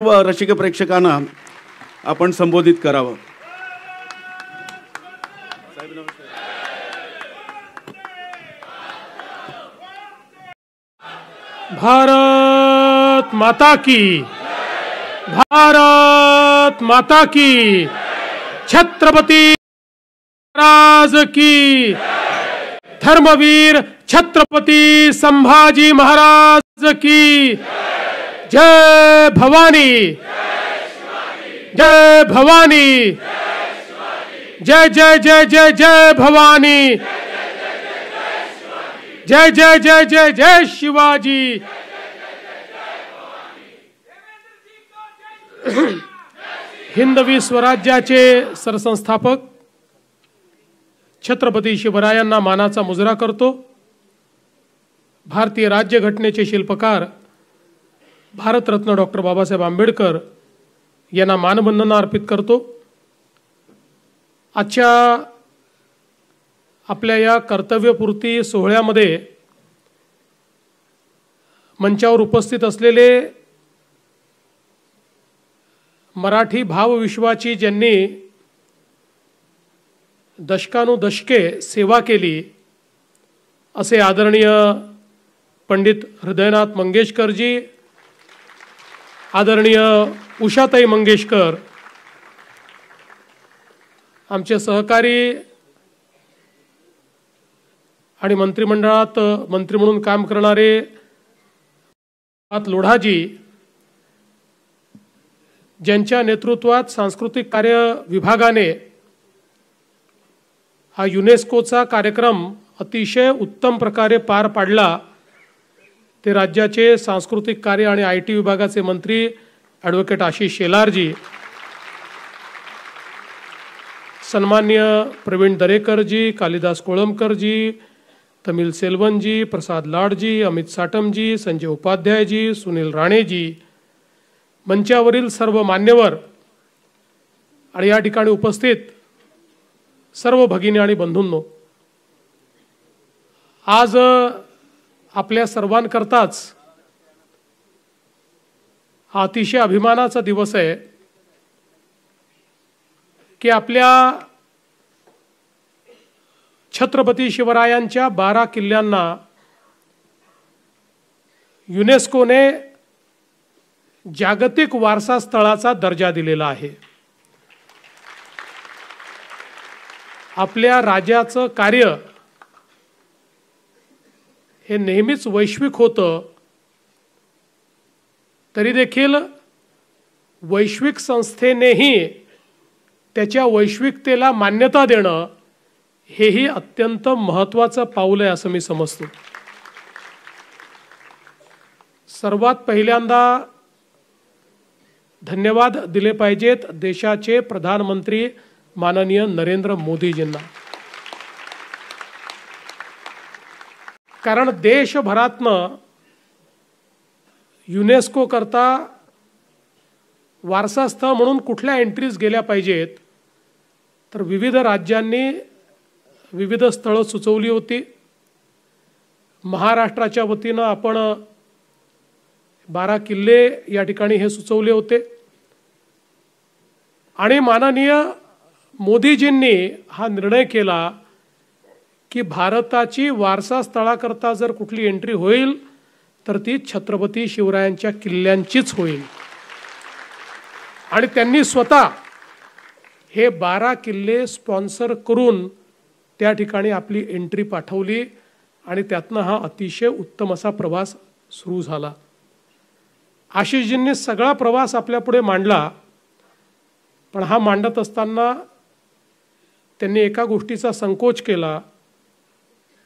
रसिक प्रेक्षकांना आपण संबोधित करावं। भारत माता की, भारत माता की, छत्रपती महाराज की, धर्मवीर छत्रपती संभाजी महाराज की, जय भवानी, जय भवानी, जय जय जय जय जय भवानी, जय जय जय जय जय शिवाजी। हिंदवी स्वराज्याचे सरसंस्थापक छत्रपती शिवरायांना मानाचा मुजरा करतो। भारतीय राज्यघटनेचे शिल्पकार भारतरत्न डॉक्टर बाबासाहेब आंबेडकर यांना मानवंदना अर्पित करतो। आजच्या आपल्या या कर्तव्यपूर्ती सोहळ्यामध्ये मंचावर उपस्थित असलेले मराठी भावविश्वाची ज्यांनी दशकानुदशके सेवा केली असे आदरणीय पंडित हृदयनाथ मंगेशकरजी, आदरणीय उषाताई मंगेशकर, आमचे सहकारी आणि मंत्रिमंडळात मंत्री म्हणून काम करणारे लोढाजी, ज्यांच्या नेतृत्वात सांस्कृतिक कार्य विभागाने हा युनेस्कोचा कार्यक्रम अतिशय उत्तम प्रकारे पार पाडला, ते राज्याचे सांस्कृतिक कार्य आणि IT विभागाचे मंत्री ॲडव्होकेट आशिष शेलारजी, सन्माननीय प्रवीण दरेकरजी, कालिदास कोळंबकरजी, तमिल सेल्वनजी, प्रसाद लाडजी, अमित साटमजी, संजय उपाध्यायजी, सुनील राणेजी, मंचावरील सर्व मान्यवर आणि या ठिकाणी उपस्थित सर्व भगिनी आणि बंधूंनो, आज आपल्या सर्वांकरताच हा अतिशय अभिमानाचा दिवस आहे की आपल्या छत्रपती शिवरायांच्या 12 किल्ल्यांना युनेस्कोने जागतिक वारसा स्थळाचा दर्जा दिलेला आहे। आपल्या राजाचं कार्य हे नेहमीच वैश्विक होतं, तरी देखील वैश्विक संस्थेनेही त्याच्या वैश्विकतेला मान्यता देणं हेही अत्यंत महत्त्वाचं पाऊल आहे असं मी समजतो। सर्वात पहिल्यांदा धन्यवाद दिले पाहिजेत देशाचे प्रधानमंत्री माननीय नरेंद्र मोदीजींना, कारण देशभरातनं युनेस्को करता वारसास्थळ म्हणून कुठल्या एंट्रीज गेल्या पाहिजेत, तर विविध राज्यांनी विविध स्थळं सुचवली होती। महाराष्ट्राच्या वतीनं आपण 12 किल्ले या ठिकाणी हे सुचवले होते आणि माननीय मोदीजींनी हा निर्णय केला की भारताची वारसा स्थळाकरता जर कुठली एंट्री होईल तर ती छत्रपती शिवरायांच्या किल्ल्यांचीच होईल आणि त्यांनी स्वतः हे 12 किल्ले स्पॉन्सर करून त्या ठिकाणी आपली एंट्री पाठवली आणि त्यातनं हा अतिशय उत्तम असा प्रवास सुरू झाला। आशिषजींनी सगळा प्रवास आपल्या पुढे मांडला, पण हा मांडत असताना त्यांनी एका गोष्टीचा संकोच केला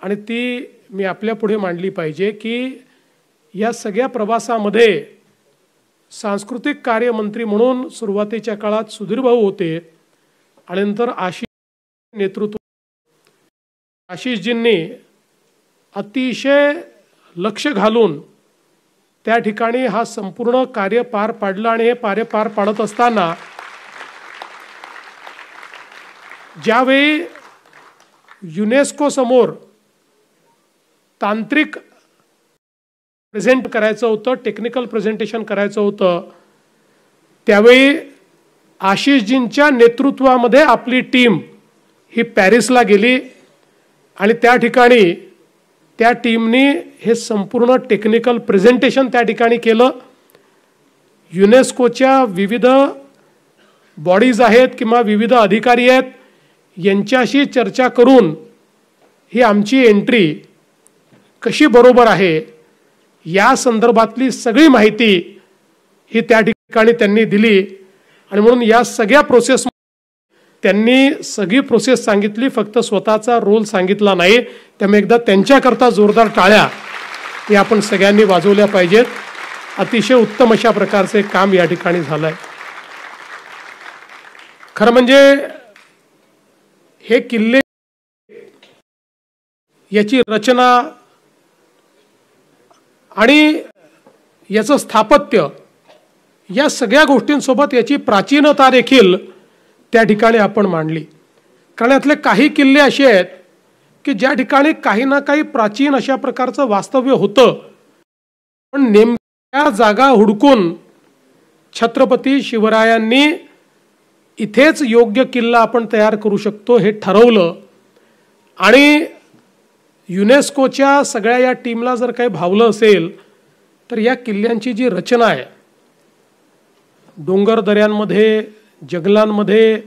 आणि ती मी आपल्या पुढे मांडली पाहिजे की या सगळ्या प्रवासामध्ये सांस्कृतिक कार्य मंत्री म्हणून सुरुवातीच्या काळात सुधीर भाऊ होते आणि नंतर आशिषजींनी अतिशय लक्ष घालून त्या ठिकाणी हा संपूर्ण कार्य पार पाडला आणि हे कार्य पार पाडत असताना ज्यावेळी युनेस्को समोर तांत्रिक प्रेझेंट करायचं होतं, टेक्निकल प्रेझेंटेशन करायचं होतं, त्यावेळी आशिषजींच्या नेतृत्वामध्ये आपली टीम ही पॅरिसला गेली आणि त्या ठिकाणी त्या टीमनी हे संपूर्ण टेक्निकल प्रेझेंटेशन त्या ठिकाणी केलं. युनेस्कोच्या विविध बॉडीज आहेत किंवा विविध अधिकारी आहेत यांच्याशी चर्चा करून ही आमची एंट्री कशी बरोबर आहे या संदर्भातली सगळी माहिती ही त्या ठिकाणी त्यांनी दिली. आणि म्हणून या सगळ्या प्रोसेस त्यांनी सगळी प्रोसेस सांगितली, फक्त स्वतःचा रोल सांगितला नाही. त्यामुळे एकदा त्यांच्याकरता जोरदार टाळ्या हे आपण सगळ्यांनी वाजवल्या पाहिजेत. अतिशय उत्तम अशा प्रकारचे काम या ठिकाणी झालंय. खरं म्हणजे हे किल्ले याची रचना आणि याचं स्थापत्य या सगळ्या गोष्टींसोबत याची प्राचीनता देखील त्या ठिकाणी आपण मांडली. कारण यातले काही किल्ले असे आहेत की ज्या ठिकाणी काही ना काही प्राचीन अशा प्रकारचं वास्तव्य होतं, पण नेमक्या जागा हुडकून छत्रपती शिवरायांनी इथेच योग्य किल्ला आपण तयार करू शकतो हे ठरवलं. आणि युनेस्कोच्या सगळ्या या टीमला जर काही भावलं असेल तर या किल्ल्यांची जी रचना आहे, डोंगर दऱ्यांमध्ये, जंगलांमध्ये,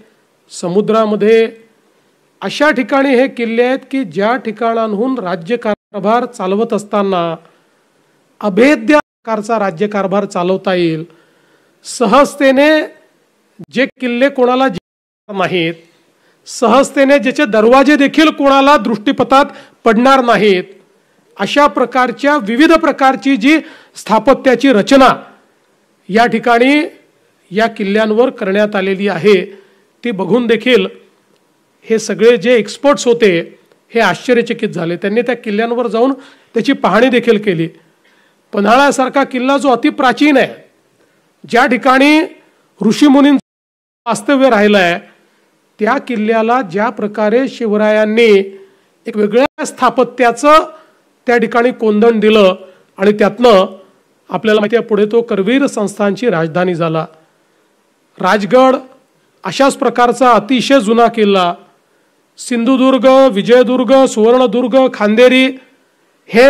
समुद्रामध्ये अशा ठिकाणी हे किल्ले आहेत की ज्या ठिकाणांहून राज्यकारभार चालवत असताना अभेद्य प्रकारचा राज्यकारभार चालवता येईल. सहजतेने जे किल्ले कोणाला नाहीत, सहजतेने ज्याचे दरवाजे देखील कोणाला दृष्टीपथात पडणार नाहीत, अशा प्रकारच्या विविध प्रकारची जी स्थापत्याची रचना या ठिकाणी या किल्ल्यांवर करण्यात आलेली आहे ती बघून देखील हे सगळे जे एक्सपर्ट्स होते हे आश्चर्यचकित झाले. त्यांनी त्या किल्ल्यांवर जाऊन त्याची पाहणी देखील केली. पन्हाळ्यासारखा किल्ला जो अतिप्राचीन आहे, ज्या ठिकाणी ऋषीमुनींचं वास्तव्य राहिलं आहे, त्या किल्ल्याला ज्या प्रकारे शिवरायांनी एक वेगळ्या स्थापत्याचं त्या ठिकाणी कोंदण दिलं आणि त्यातनं आपल्याला माहिती आहे पुढे तो करवीर संस्थानची राजधानी झाला. राजगड अशाच प्रकारचा अतिशय जुना किल्ला, सिंधुदुर्ग, विजयदुर्ग, सुवर्णदुर्ग, खांदेरी हे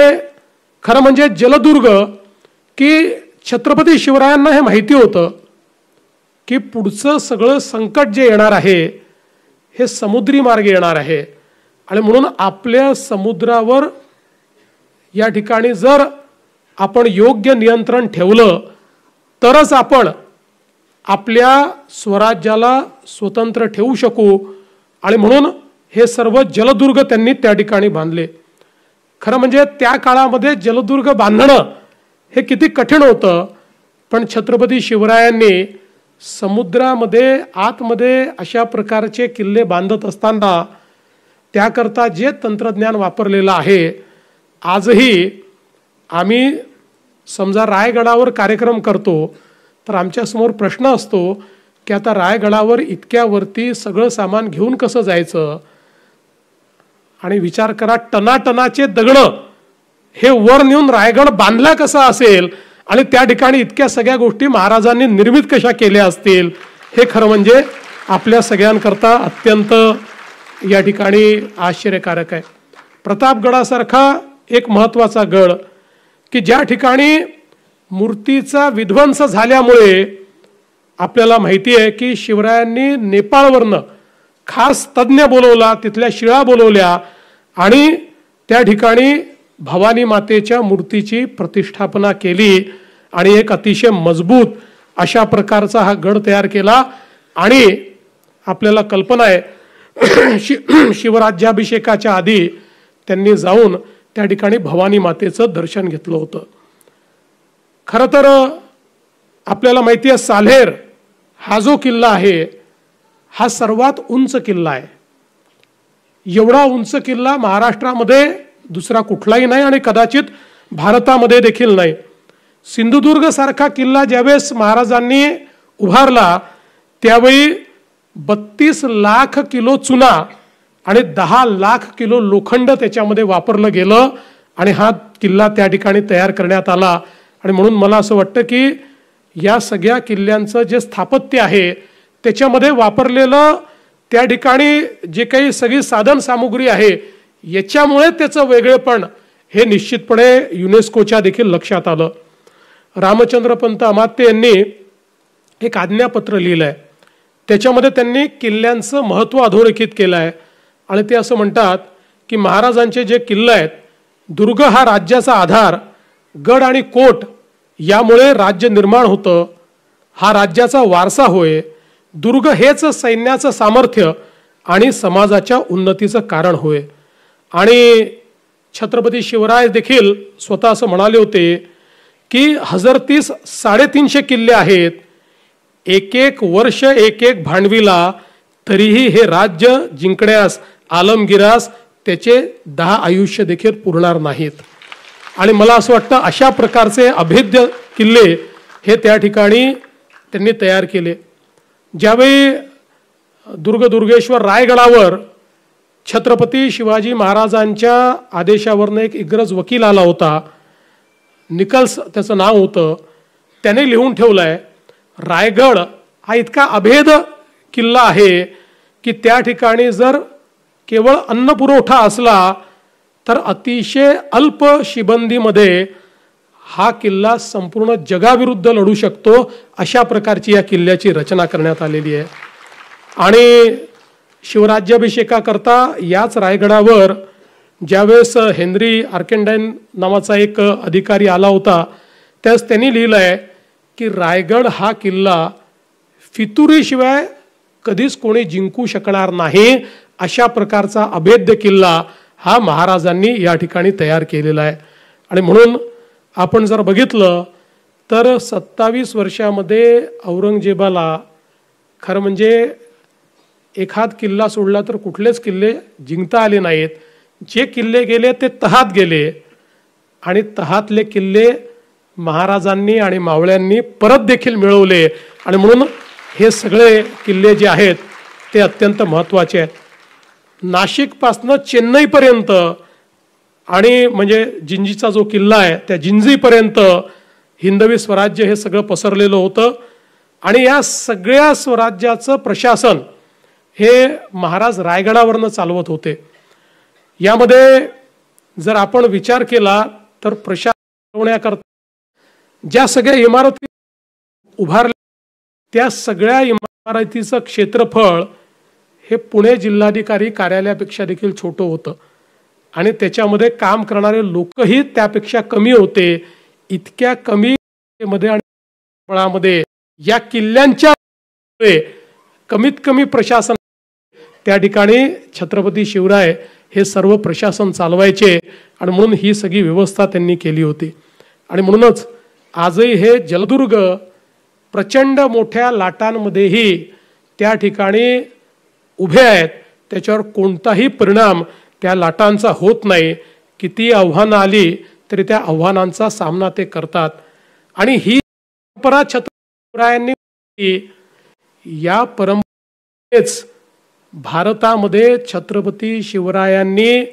खरं म्हणजे जलदुर्ग की छत्रपती शिवरायांना हे माहिती होतं की पुढचं सगळं संकट जे येणार आहे हे समुद्री मार्गे येणार आहे. आणि म्हणून आपल्या समुद्रावर या ठिकाणी जर आपण योग्य नियंत्रण ठेवलं तरच आपण आपल्या स्वराज्याला स्वतंत्र ठेवू शकू. आणि म्हणून हे सर्व जलदुर्ग त्यांनी त्या ठिकाणी बांधले. खरं म्हणजे त्या काळामध्ये जलदुर्ग बांधणं हे किती कठीण होतं, पण छत्रपती शिवरायांनी समुद्रामध्ये आतमध्ये अशा प्रकारचे किल्ले बांधत असताना त्याकरता जे तंत्रज्ञान वापरलेलं आहे, आजही आम्ही समजा रायगडावर कार्यक्रम करतो तर आमच्यासमोर प्रश्न असतो की आता रायगडावर इतक्यावरती सगळं सामान घेऊन कसं जायचं. आणि विचार करा, टनाटनाचे दगडं हे वर नेऊन रायगड बांधला कसा असेल आणि त्या ठिकाणी इतक्या सगळ्या गोष्टी महाराजांनी निर्मित कशा केल्या असतील, हे खरं म्हणजे आपल्या सगळ्यांकरता अत्यंत या ठिकाणी आश्चर्यकारक आहे. प्रतापगडासारखा एक महत्त्वाचा गड की ज्या ठिकाणी मूर्तीचा विध्वंस झाल्यामुळे आपल्याला माहिती आहे की शिवरायांनी नेपाळवरनं खास तज्ज्ञ बोलवला, तिथल्या शिळा बोलवल्या आणि त्या ठिकाणी भवानी मातेच्या मूर्तीची प्रतिष्ठापना केली आणि एक अतिशय मजबूत अशा प्रकारचा हा गड तयार केला. आणि आपल्याला कल्पना आहे शिवराज्याभिषेकाच्या आधी त्यांनी जाऊन त्या ठिकाणी भवानी मातेचं दर्शन घेतलं होतं. खरं तर आपल्याला माहिती आहे साल्हेर हा जो किल्ला आहे हा सर्वात उंच किल्ला आहे. एवढा उंच किल्ला महाराष्ट्रामध्ये दुसरा कुठलाही नाही आणि कदाचित भारतामध्ये देखील नाही. सिंधुदुर्ग सारखा किल्ला ज्यावेळेस महाराजांनी उभारला त्यावेळी 32 लाख किलो चुना आणि 10 लाख किलो लोखंड त्याच्यामध्ये वापरलं गेलं आणि हा किल्ला त्या ठिकाणी तयार करण्यात आला. आणि म्हणून मला असं वाटतं की या सगळ्या किल्ल्यांचं जे स्थापत्य आहे त्याच्यामध्ये वापरलेलं त्या ठिकाणी जे काही सगळी साधन सामुग्री आहे याच्यामुळे त्याचं वेगळेपण हे निश्चितपणे युनेस्कोच्या देखील लक्षात आलं. रामचंद्र पंत अमात्य यांनी एक आज्ञापत्र लिहिलं आहे. त्याच्यामध्ये त्यांनी किल्ल्यांचं महत्त्व अधोरेखित केलं आहे आणि ते असं म्हणतात की महाराजांचे जे किल्ले आहेत, दुर्ग हा राज्याचा आधार, गड आणि कोट यामुळे राज्य निर्माण होतं, हा राज्याचा वारसा होय. दुर्ग हेच सैन्याचं सामर्थ्य आणि समाजाच्या उन्नतीचं कारण होय. आणि छत्रपती शिवराय देखील स्वतः असं म्हणाले होते की 1030 350 किल्ले आहेत, एक एक वर्ष एक एक भांडवीला, तरीही हे राज्य जिंकण्यास आलमगिरास त्याचे 10 आयुष्य देखील पुरणार नाहीत. आणि मला असं वाटतं अशा प्रकारचे अभेद्य किल्ले हे त्या ठिकाणी त्यांनी तयार केले. ज्यावेळी दुर्गेश्वर रायगडावर छत्रपती शिवाजी महाराजांच्या आदेशावरनं एक इंग्रज वकील आला होता, निकल्स त्याचं नाव होतं, त्याने लिहून ठेवलंय रायगड हा इतका अभेद किल्ला आहे की त्या ठिकाणी जर केवळ अन्न पुरवठा असला तर अतिशय अल्प शिबंदीमध्ये हा किल्ला संपूर्ण जगाविरुद्ध लढू शकतो, अशा प्रकारची या किल्ल्याची रचना करण्यात आलेली आहे. आणि शिवराज्याभिषेकाकरता याच रायगडावर ज्यावेळेस हेनरी आर्केंडाईन नावाचा एक अधिकारी आला होता, त्यास त्यांनी लिहिलं आहे की रायगड हा किल्ला फितुरीशिवाय कधीच कोणी जिंकू शकणार नाही, अशा प्रकारचा अभेद्य किल्ला हा महाराजांनी या ठिकाणी तयार केलेला आहे. आणि म्हणून आपण जर बघितलं तर 27 वर्षामध्ये औरंगजेबाला खरं म्हणजे एखाद किल्ला सोडला तर कुठलेच किल्ले जिंकता आले नाहीत. जे किल्ले गेले ते तहात गेले आणि तहातले किल्ले महाराजांनी आणि मावळ्यांनी परत देखील मिळवले. आणि म्हणून हे सगळे किल्ले जे आहेत ते अत्यंत महत्त्वाचे आहेत. नाशिकपासनं चेन्नईपर्यंत आणि म्हणजे जिंजीचा जो किल्ला आहे त्या जिंजीपर्यंत हिंदवी स्वराज्य हे सगळं पसरलेलं होतं. आणि या सगळ्या स्वराज्याचं प्रशासन हे महाराज रायगडावरनं चालवत होते. यामध्ये जर आपण विचार केला तर प्रशासन होण्याकरता ज्या सगळ्या इमारती उभारल्या त्या सगळ्या इमारतीचं क्षेत्रफळ हे पुणे जिल्हाधिकारी कार्यालयापेक्षा देखील छोटं होतं आणि त्याच्यामध्ये काम करणारे लोकही त्यापेक्षा कमी होते. इतक्या कमी मध्ये आणि फळामध्ये या किल्ल्यांच्या कमीत कमी प्रशासन त्या ठिकाणी छत्रपती शिवराय हे सर्व प्रशासन चालवायचे आणि म्हणून ही सगळी व्यवस्था त्यांनी केली होती. आणि म्हणूनच आजही हे जलदुर्ग प्रचंड मोठ्या लाटांमध्येही त्या ठिकाणी उभे आहेत, त्याच्यावर कोणताही परिणाम त्या लाटांचा होत नाही. किती आव्हानं आली तरी त्या आव्हानांचा सामना ते करतात. आणि ही परंपरा छत्रपती शिवरायांनी, या परंपरेच भारतामध्ये छत्रपती शिवरायांनी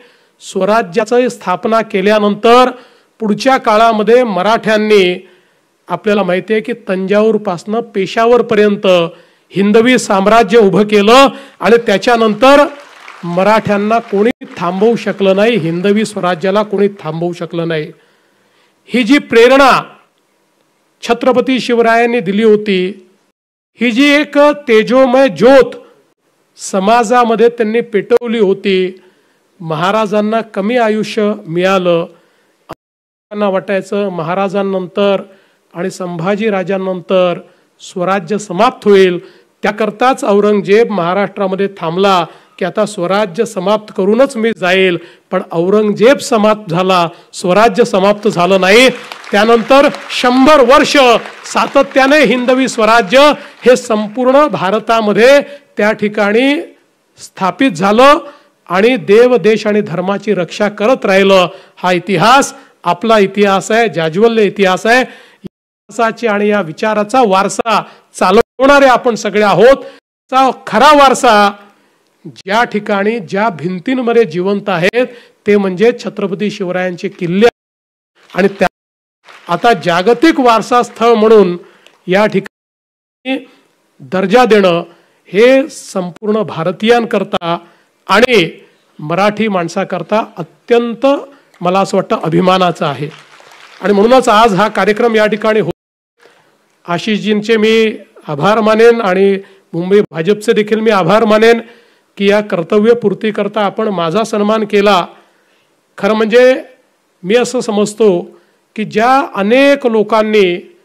स्वराज्याची स्थापना केल्यानंतर पुढच्या काळामध्ये मराठ्यांनी, आपल्याला माहिती आहे की तंजावरपासनं पेशावरपर्यंत हिंदवी साम्राज्य उभं केलं आणि त्याच्यानंतर मराठ्यांना कोणी थांबवू शकलं नाही, हिंदवी स्वराज्याला कोणी थांबवू शकलं नाही. ही जी प्रेरणा छत्रपती शिवरायांनी दिली होती, ही जी एक तेजोमय ज्योत समाजामध्ये त्यांनी पेटवली होती, महाराजांना कमी आयुष्य मिळालं. वाटायचं महाराजांनंतर आणि संभाजी राजांनंतर स्वराज्य समाप्त होईल, त्याकरताच औरंगजेब महाराष्ट्रामध्ये थांबला की आता स्वराज्य समाप्त करूनच मी जाईल. पण औरंगजेब समाप्त झाला, स्वराज्य समाप्त झालं नाही. त्यानंतर 100 वर्ष सातत्याने हिंदवी स्वराज्य हे संपूर्ण भारतामध्ये त्या ठिकाणी स्थापित झालं आणि देव, देश आणि धर्माची रक्षा करत राहिलं. हा इतिहास आपला इतिहास आहे, जाज्वल्य इतिहास आहे. इतिहासाची आणि या विचाराचा वारसा चालवणारे आपण सगळे आहोत. खरा वारसा ज्या ठिकाणी ज्या भिंतींमध्ये जिवंत आहेत ते म्हणजे छत्रपती शिवरायांचे किल्ले. आणि त्या आता जागतिक वारसा स्थळ म्हणून या ठिकाणी दर्जा देणं हे संपूर्ण भारतीयांकरता आणि मराठी माणसाकरता अत्यंत मला असं वाटतं अभिमानाचं आहे. आणि म्हणूनच आज हा कार्यक्रम या ठिकाणी हो, आशिषजींचे मी आभार मानेन आणि मुंबई भाजपचे देखील मी आभार मानेन की या कर्तव्यपूर्तीकरता आपण माझा सन्मान केला. खरं म्हणजे मी असं समजतो की ज्या अनेक लोकांनी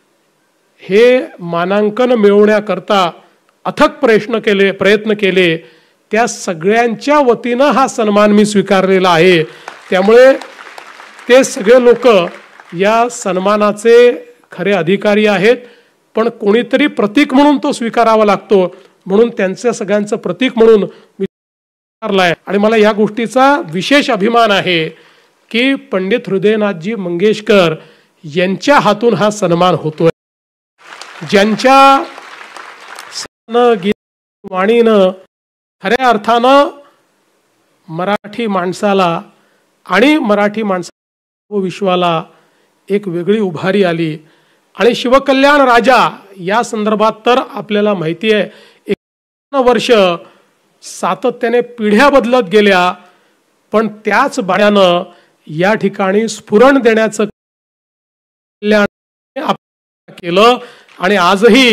हे मानांकन मिळवण्याकरता अथक प्रयत्न केले त्या सगळ्यांच्या वतीनं हा सन्मान मी स्वीकारलेला आहे. त्यामुळे ते सगळे लोक या सन्मानाचे खरे अधिकारी आहेत, पण कोणीतरी प्रतीक म्हणून तो स्वीकारावा लागतो, म्हणून त्यांच्या सगळ्यांचं प्रतीक म्हणून मी स्वीकारलाय. आणि मला या गोष्टीचा विशेष अभिमान आहे की पंडित हृदयनाथजी मंगेशकर यांच्या हातून हा सन्मान होतोय. ज्यांच्या वाणीनं खऱ्या अर्थानं मराठी माणसाला आणि मराठी माणसा विश्वाला एक वेगळी उभारी आली. आणि शिवकल्याण राजा या संदर्भात तर आपल्याला माहिती आहे, 51 वर्ष सातत्याने पिढ्या बदलत गेल्या, पण त्याच बाण्यानं या ठिकाणी स्फुरण देण्याचं कल्याण केलं. आणि आजही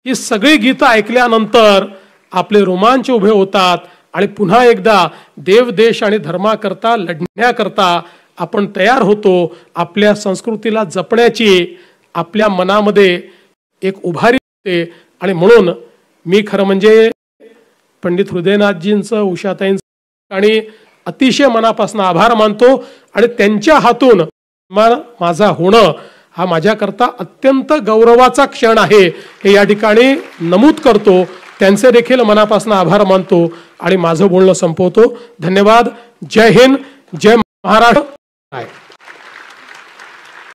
ही सगळी गीतं ऐकल्यानंतर आपले रोमांच उभे होतात आणि पुन्हा एकदा देव देश आणि धर्माकरता लढण्याकरता आपण तयार होतो. आपल्या संस्कृतीला जपण्याची आपल्या मनामध्ये एक उभारी होते. आणि म्हणून मी खरं म्हणजे पंडित हृदयनाथजींचं, उषाताईंचं आणि अतिशय मनापासून आभार मानतो. आणि त्यांच्या हातून माझा होणं हा माझ्याकरता अत्यंत गौरवाचा क्षण आहे हे या ठिकाणी नमूद करतो. त्यांचे देखील मनापासून आभार मानतो आणि माझं बोलणं संपवतो. धन्यवाद. जय हिंद, जय महाराष्ट्र.